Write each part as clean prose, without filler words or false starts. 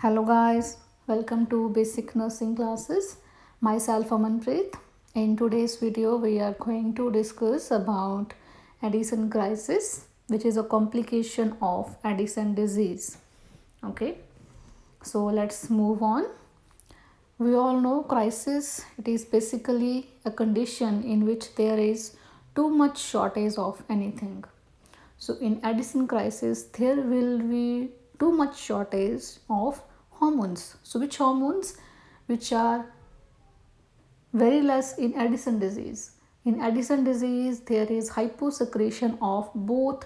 Hello guys, welcome to Basic Nursing Classes. Myself Amanpreet. In today's video we are going to discuss about Addison crisis, which is a complication of Addison disease. Okay, so let's move on. We all know crisis, it is basically a condition in which there is too much shortage of anything. So in Addison crisis, there will be too much shortage of hormones. So which hormones? Which are very less in Addison disease. In Addison disease, there is hyposecretion of both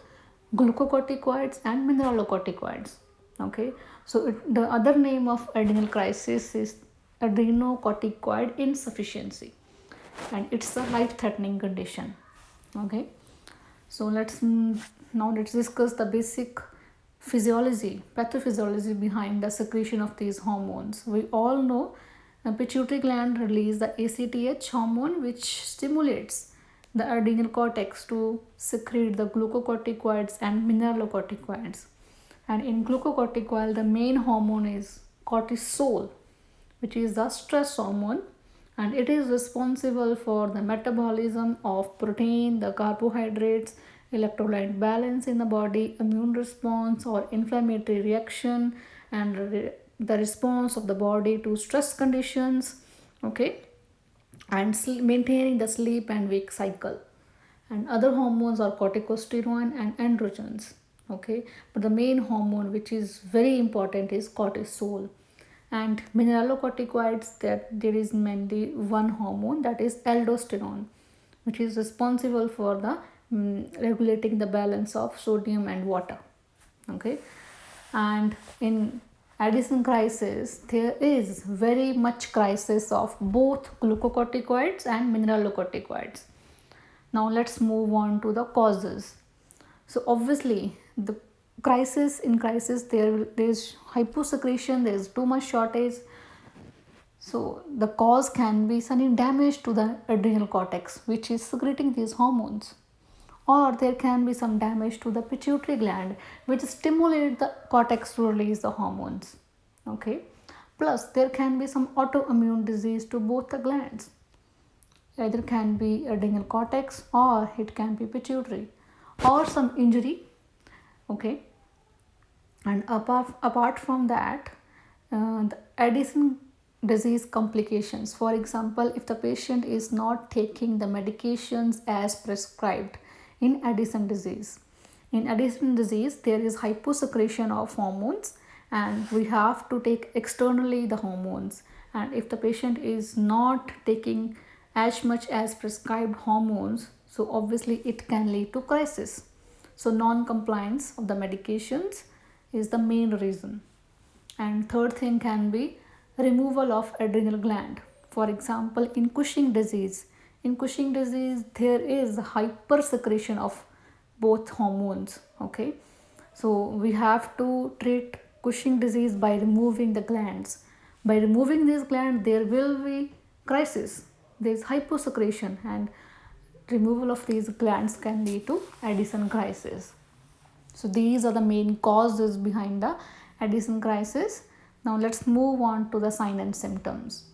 glucocorticoids and mineralocorticoids. Okay, so the other name of adrenal crisis is adrenocorticoid insufficiency, and it's a life-threatening condition. Okay, so let's discuss the basic physiology, pathophysiology behind the secretion of these hormones. We all know the pituitary gland releases the ACTH hormone, which stimulates the adrenal cortex to secrete the glucocorticoids and mineralocorticoids. And in glucocorticoid, the main hormone is cortisol, which is the stress hormone, and it is responsible for the metabolism of protein, the carbohydrates, electrolyte balance in the body, immune response or inflammatory reaction, and the response of the body to stress conditions. Okay, and maintaining the sleep and wake cycle. And other hormones are corticosteroid and androgens. Okay, but the main hormone which is very important is cortisol. And mineralocorticoids, that there is mainly one hormone, that is aldosterone, which is responsible for the regulating the balance of sodium and water. Okay, and in Addison crisis, there is very much crisis of both glucocorticoids and mineralocorticoids. Now let's move on to the causes. So obviously the crisis there is hyposecretion, there is too much shortage. So the cause can be sudden damage to the adrenal cortex, which is secreting these hormones, or there can be some damage to the pituitary gland, which stimulate the cortex to release the hormones. Okay, plus there can be some autoimmune disease to both the glands. Either can be adrenal cortex or it can be pituitary, or some injury. Okay, and apart from that, the Addison disease complications. For example, if the patient is not taking the medications as prescribed in Addison disease. In Addison disease, there is hyposecretion of hormones, and we have to take externally the hormones. And if the patient is not taking as much as prescribed hormones, so obviously it can lead to crisis. So non-compliance of the medications is the main reason. And third thing can be removal of adrenal gland. For example, in Cushing disease, there is hypersecretion of both hormones. Okay, so we have to treat Cushing disease by removing the glands. By removing these glands, there will be crisis. There is hyposecretion, and removal of these glands can lead to Addison crisis. So these are the main causes behind the Addison crisis. Now let's move on to the sign and symptoms.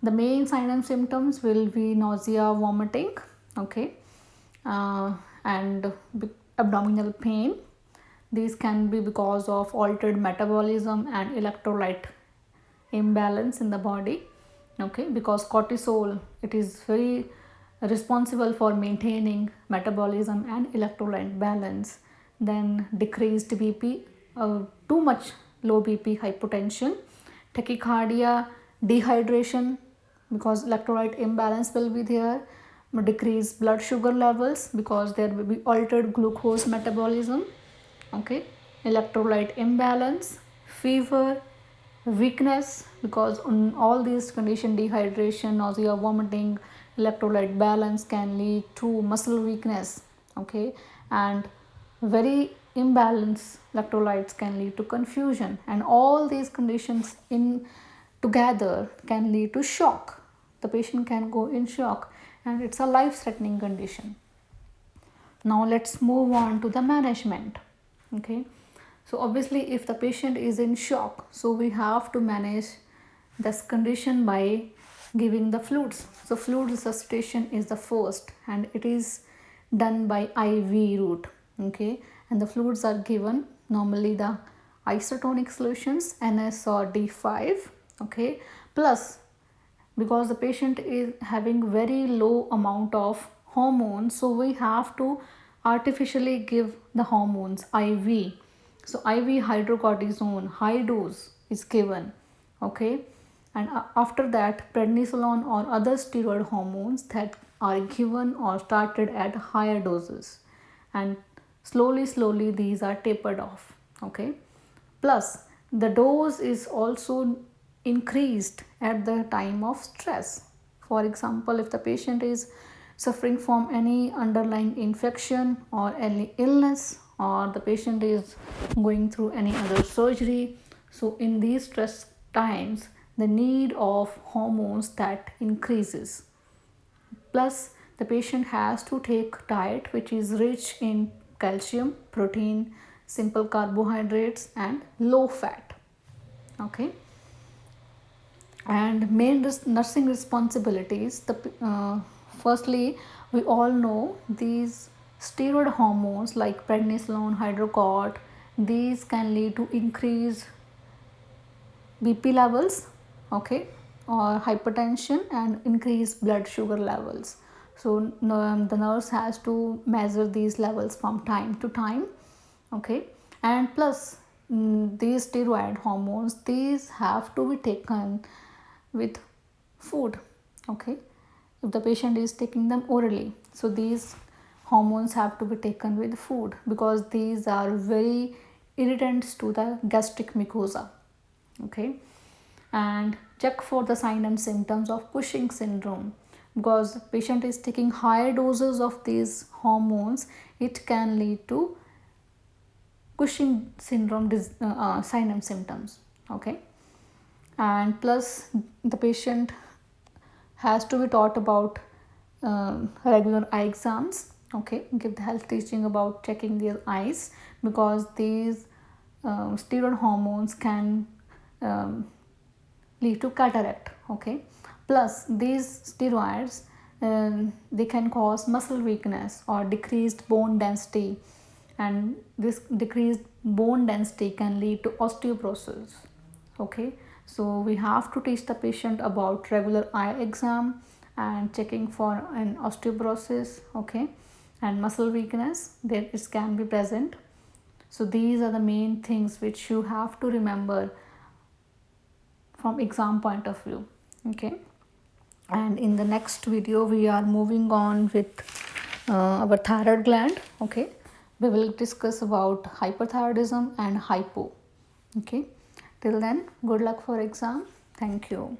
The main sign and symptoms will be nausea, vomiting, okay, and abdominal pain. These can be because of altered metabolism and electrolyte imbalance in the body. Okay, because cortisol, it is very responsible for maintaining metabolism and electrolyte balance. Then decreased BP, too much low BP, hypotension, tachycardia, dehydration, because electrolyte imbalance will be there, decreased blood sugar levels because there will be altered glucose metabolism. Okay, electrolyte imbalance, fever, weakness, because on all these conditions, dehydration, nausea, vomiting, electrolyte balance can lead to muscle weakness. Okay, and very imbalanced electrolytes can lead to confusion, and all these conditions in together can lead to shock. The patient can go in shock, and it's a life-threatening condition. Now let's move on to the management. Okay, So obviously if the patient is in shock, so we have to manage this condition by giving the fluids. So fluid resuscitation is the first, and it is done by IV route. Okay, and the fluids are given normally the isotonic solutions, NS or D5. Okay, plus because the patient is having very low amount of hormones, so we have to artificially give the hormones IV. So IV hydrocortisone high dose is given. Okay, and after that prednisolone or other steroid hormones that are given or started at higher doses, and slowly these are tapered off. Okay, plus the dose is also increased at the time of stress. For example, if the patient is suffering from any underlying infection or any illness, or the patient is going through any other surgery, so in these stress times the need of hormones that increases. Plus the patient has to take diet which is rich in calcium, protein, simple carbohydrates and low fat. Okay, and main nursing responsibilities, firstly we all know these steroid hormones like prednisolone, hydrocort, these can lead to increased BP levels. Okay, or hypertension and increased blood sugar levels. So the nurse has to measure these levels from time to time. Okay, and plus these steroid hormones, these have to be taken with food. Okay, if the patient is taking them orally, so these hormones have to be taken with food because these are very irritants to the gastric mucosa. Okay, and check for the sign and symptoms of Cushing syndrome, because the patient is taking higher doses of these hormones, it can lead to Cushing syndrome sign and symptoms. Okay, and plus the patient has to be taught about regular eye exams. Okay, give the health teaching about checking their eyes, because these steroid hormones can lead to cataract. Okay, plus these steroids they can cause muscle weakness or decreased bone density, and this decreased bone density can lead to osteoporosis. Okay, so we have to teach the patient about regular eye exam and checking for an osteoporosis. Okay, and muscle weakness, there it can be present. So these are the main things which you have to remember from exam point of view. Okay, and in the next video we are moving on with our thyroid gland. Okay, we will discuss about hyperthyroidism and hypo. Okay, till then, good luck for exam. Thank you.